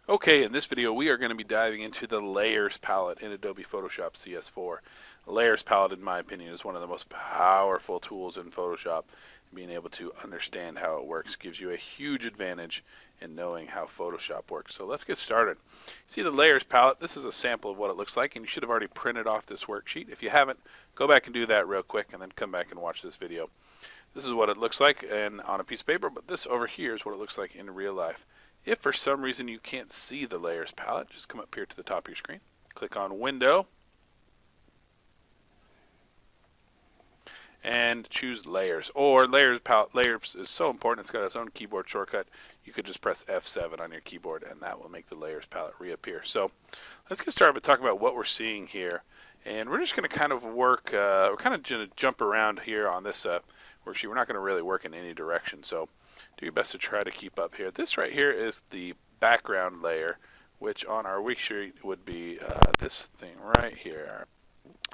Okay, in this video we are going to be diving into the Layers palette in Adobe Photoshop CS4. The Layers palette, in my opinion, is one of the most powerful tools in Photoshop. Being able to understand how it works gives you a huge advantage in knowing how Photoshop works. So let's get started. See the Layers palette, this is a sample of what it looks like, and you should have already printed off this worksheet. If you haven't, go back and do that real quick and then come back and watch this video. This is what it looks like on a piece of paper, but this over here is what it looks like in real life. If for some reason you can't see the Layers palette, just come up here to the top of your screen, click on Window, and choose Layers. Or Layers palette. Layers is so important, it's got its own keyboard shortcut. You could just press F7 on your keyboard, and that will make the Layers palette reappear. So let's get started by talking about what we're seeing here. And we're just going to kind of work, we're kind of going to jump around here on this worksheet. We're not going to really work in any direction, so do your best to try to keep up here. This right here is the background layer, which on our worksheet would be this thing right here.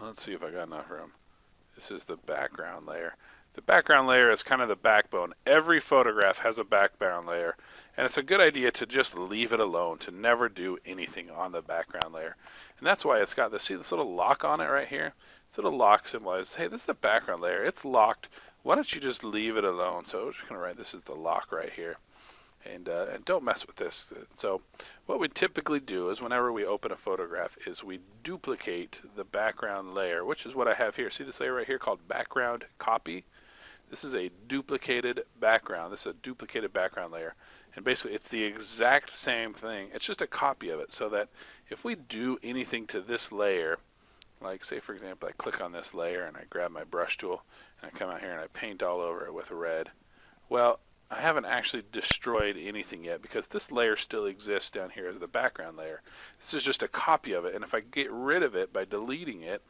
Let's see if I got enough room. This is the background layer. The background layer is kind of the backbone. Every photograph has a background layer, and it's a good idea to just leave it alone, to never do anything on the background layer. And that's why it's got this, see this little lock on it right here? This little lock symbolizes, hey, this is the background layer. It's locked. Why don't you just leave it alone? So I'm just going to write, this is the lock right here. And don't mess with this. So what we typically do is whenever we open a photograph is we duplicate the background layer, which is what I have here. See this layer right here called background copy? This is a duplicated background. This is a duplicated background layer. And basically it's the exact same thing. It's just a copy of it, so that if we do anything to this layer, like say for example I click on this layer and I grab my brush tool and I come out here and I paint all over it with red, well, I haven't actually destroyed anything yet because this layer still exists down here as the background layer. This is just a copy of it, and if I get rid of it by deleting it,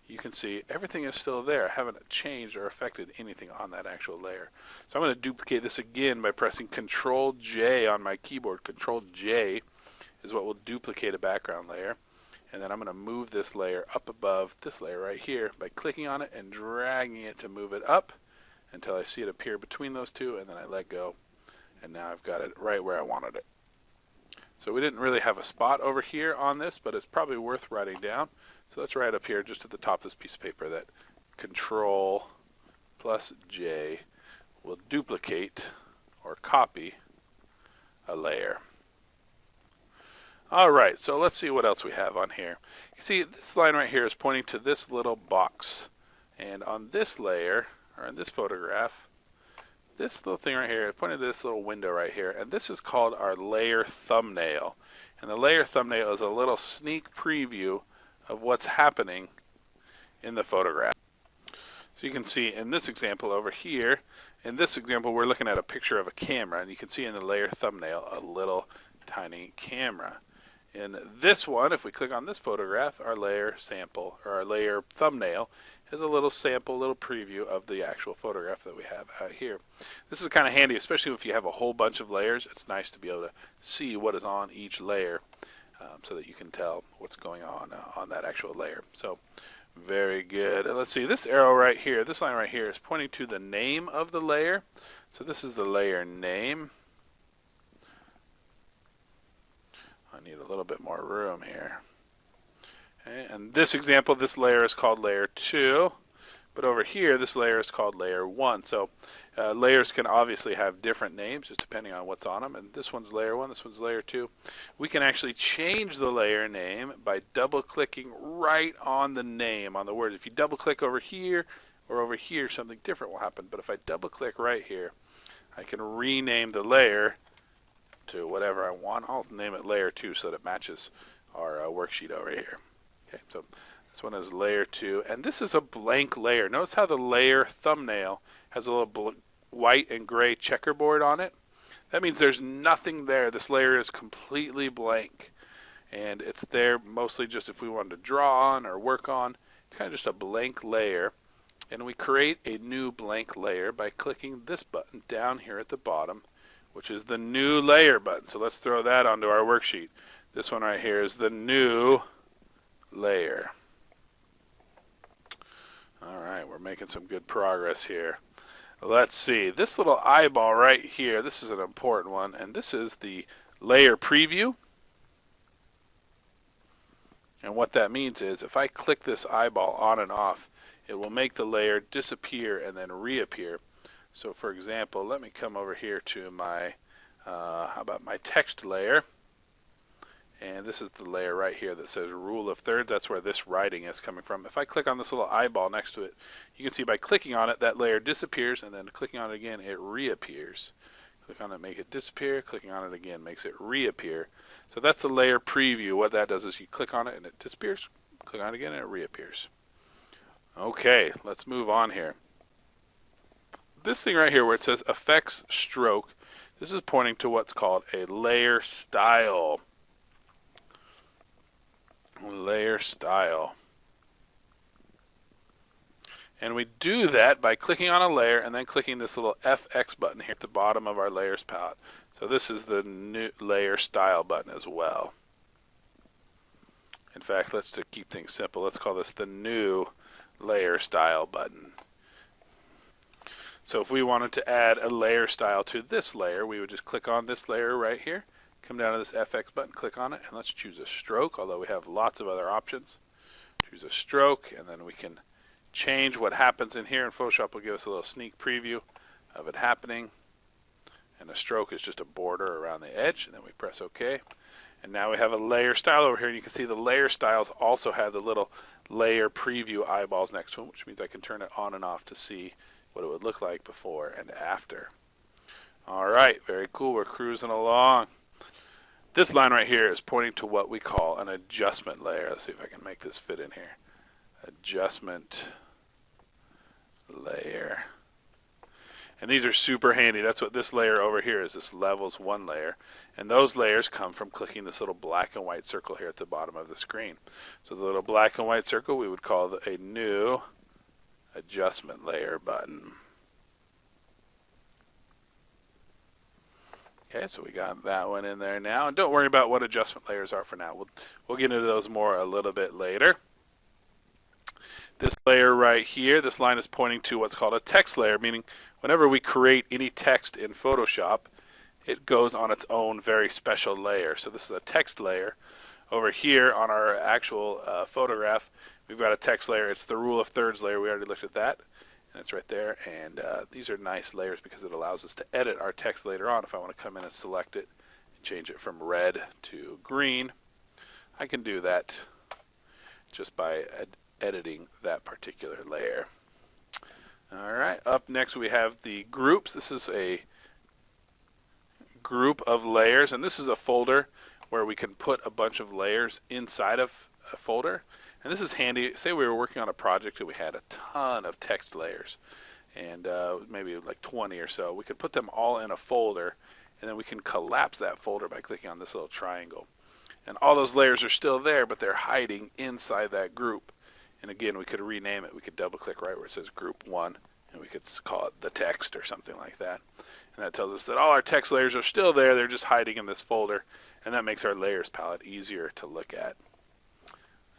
you can see everything is still there. I haven't changed or affected anything on that actual layer. So I'm going to duplicate this again by pressing Control J on my keyboard. Control J is what will duplicate a background layer. And then I'm going to move this layer up above this layer right here by clicking on it and dragging it to move it up until I see it appear between those two, and then I let go. And now I've got it right where I wanted it. So we didn't really have a spot over here on this, but it's probably worth writing down. So let's write up here just at the top of this piece of paper that Control plus J will duplicate or copy a layer. Alright, so let's see what else we have on here. You see this line right here is pointing to this little box. And on this layer, or in this photograph, this little thing right here is pointing to this little window right here. And this is called our layer thumbnail. And the layer thumbnail is a little sneak preview of what's happening in the photograph. So you can see in this example over here, in this example we're looking at a picture of a camera, and you can see in the layer thumbnail a little tiny camera. In this one, if we click on this photograph, our layer sample, or our layer thumbnail, is a little sample, little preview of the actual photograph that we have out here. This is kind of handy, especially if you have a whole bunch of layers. It's nice to be able to see what is on each layer so that you can tell what's going on that actual layer. So very good. And let's see, this arrow right here, this line right here is pointing to the name of the layer. So this is the layer name. I need a little bit more room here. Okay, and this example, this layer is called layer 2, but over here this layer is called layer 1. So layers can obviously have different names just depending on what's on them, and this one's layer 1, this one's layer 2. We can actually change the layer name by double clicking right on the name, on the word. If you double click over here or over here, something different will happen, but if I double click right here, I can rename the layer to whatever I want. I'll name it layer 2 so that it matches our worksheet over here. Okay, so this one is layer 2, and this is a blank layer. Notice how the layer thumbnail has a little white and gray checkerboard on it. That means there's nothing there. This layer is completely blank, and it's there mostly just if we wanted to draw on or work on. It's kind of just a blank layer, and we create a new blank layer by clicking this button down here at the bottom, which is the new layer button. So let's throw that onto our worksheet. This one right here is the new layer. Alright, we're making some good progress here. Let's see, this little eyeball right here, this is an important one, and this is the layer preview. And what that means is if I click this eyeball on and off, it will make the layer disappear and then reappear. So for example, let me come over here to my, how about my text layer. And this is the layer right here that says rule of thirds. That's where this writing is coming from. If I click on this little eyeball next to it, you can see by clicking on it, that layer disappears, and then clicking on it again, it reappears. Click on it, make it disappear. Clicking on it again makes it reappear. So that's the layer preview. What that does is you click on it and it disappears. Click on it again and it reappears. Okay, let's move on here. This thing right here where it says effects stroke, this is pointing to what's called a layer style. Layer style. And we do that by clicking on a layer and then clicking this little FX button here at the bottom of our layers palette. So this is the new layer style button as well. In fact, let's to keep things simple, let's call this the new layer style button. So if we wanted to add a layer style to this layer, we would just click on this layer right here, come down to this FX button, click on it, and let's choose a stroke, although we have lots of other options. Choose a stroke, and then we can change what happens in here, and Photoshop will give us a little sneak preview of it happening. And a stroke is just a border around the edge, and then we press OK. And now we have a layer style over here, and you can see the layer styles also have the little layer preview eyeballs next to them, which means I can turn it on and off to see what it would look like before and after. All right, very cool. We're cruising along. This line right here is pointing to what we call an adjustment layer. Let's see if I can make this fit in here. Adjustment layer. And these are super handy. That's what this layer over here is, this levels 1 layer. And those layers come from clicking this little black and white circle here at the bottom of the screen. So the little black and white circle we would call a new adjustment layer button. Okay, so we got that one in there now. And don't worry about what adjustment layers are for now. We'll get into those more a little bit later. This layer right here, this line is pointing to what's called a text layer, meaning whenever we create any text in Photoshop, it goes on its own very special layer. So this is a text layer. Over here on our actual photograph, we've got a text layer. It's the rule of thirds layer. We already looked at that, and it's right there. And these are nice layers because it allows us to edit our text later on. If I want to come in and select it and change it from red to green, I can do that just by editing that particular layer. All right, up next we have the groups. This is a group of layers, and this is a folder where we can put a bunch of layers inside of a folder. And this is handy. Say we were working on a project and we had a ton of text layers, and maybe like 20 or so. We could put them all in a folder, and then we can collapse that folder by clicking on this little triangle. And all those layers are still there, but they're hiding inside that group. And again, we could rename it. We could double click right where it says group 1, and we could call it the text or something like that. And that tells us that all our text layers are still there. They're just hiding in this folder, and that makes our layers palette easier to look at.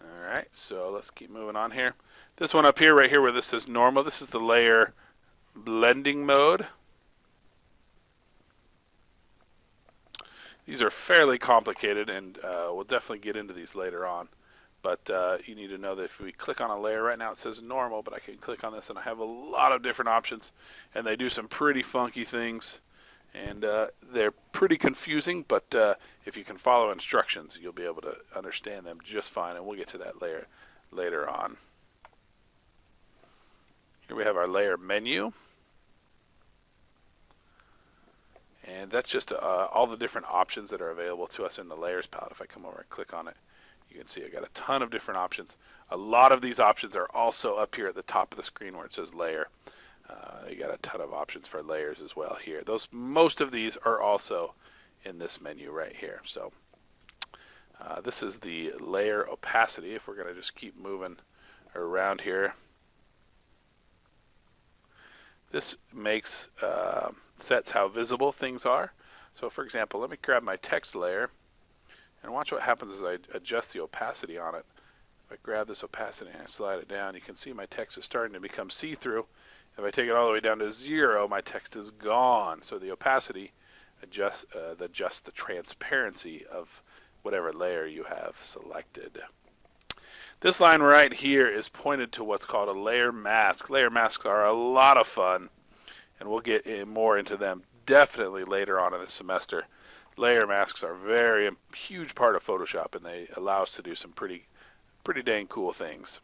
All right, so let's keep moving on here. This one up here, right here where this says normal, this is the layer blending mode. These are fairly complicated, and we'll definitely get into these later on. But you need to know that if we click on a layer right now, it says normal, but I can click on this and I have a lot of different options, and they do some pretty funky things, and they're pretty confusing, but if you can follow instructions, you'll be able to understand them just fine, and we'll get to that layer later on. Here we have our layer menu, and that's just all the different options that are available to us in the layers palette. If I come over and click on it, you can see I got a ton of different options. A lot of these options are also up here at the top of the screen where it says layer. You got a ton of options for layers as well here. Most of these are also in this menu right here. So this is the layer opacity. If we're going to just keep moving around here, this makes sets how visible things are. So for example, let me grab my text layer. And watch what happens as I adjust the opacity on it. If I grab this opacity and I slide it down, you can see my text is starting to become see-through. If I take it all the way down to 0, my text is gone. So the opacity adjust the transparency of whatever layer you have selected. This line right here is pointed to what's called a layer mask. Layer masks are a lot of fun, and we'll get more into them definitely later on in the semester. Layer masks are a huge part of Photoshop, and they allow us to do some pretty dang cool things.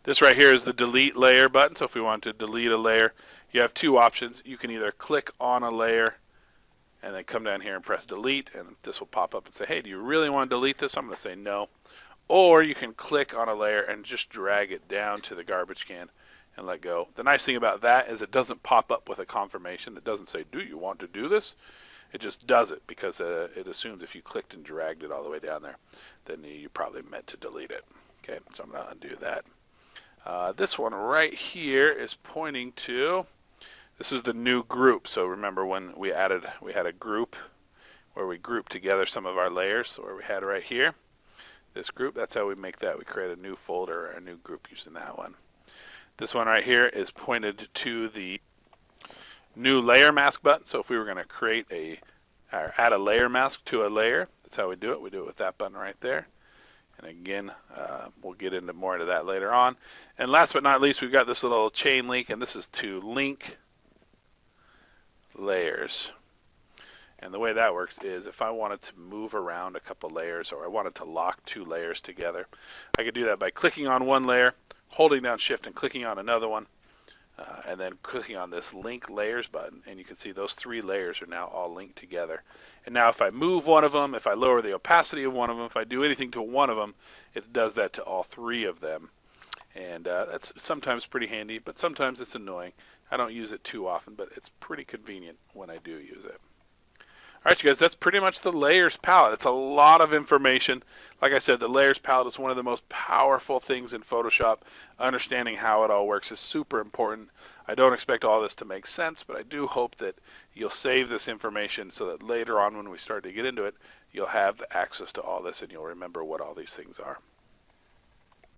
This right here is the delete layer button. So if we want to delete a layer, you have two options. You can either click on a layer and then come down here and press delete, and this will pop up and say, hey, do you really want to delete this? I'm going to say no. Or you can click on a layer and just drag it down to the garbage can and let go. The nice thing about that is it doesn't pop up with a confirmation. It doesn't say, do you want to do this? It just does it because it assumes if you clicked and dragged it all the way down there, then you probably meant to delete it. Okay, so I'm going to undo that. This one right here is pointing to, this is the new group. So remember when we had a group where we grouped together some of our layers. So where we had right here, this group, that's how we make that. We create a new folder or a new group using that one. This one right here is pointed to the new layer mask button. So if we were going to add a layer mask to a layer, that's how we do it. We do it with that button right there. And again, we'll get into more into that later on. And last but not least, we've got this little chain link, and this is to link layers. And the way that works is if I wanted to move around a couple layers, or I wanted to lock two layers together, I could do that by clicking on one layer, holding down Shift and clicking on another one, and then clicking on this link layers button, and you can see those three layers are now all linked together. And now if I move one of them, if I lower the opacity of one of them, if I do anything to one of them, it does that to all three of them. And that's sometimes pretty handy, but sometimes it's annoying. I don't use it too often, but it's pretty convenient when I do use it. All right, you guys, that's pretty much the layers palette. It's a lot of information. Like I said, the layers palette is one of the most powerful things in Photoshop. Understanding how it all works is super important. I don't expect all this to make sense, but I do hope that you'll save this information so that later on when we start to get into it, you'll have access to all this and you'll remember what all these things are.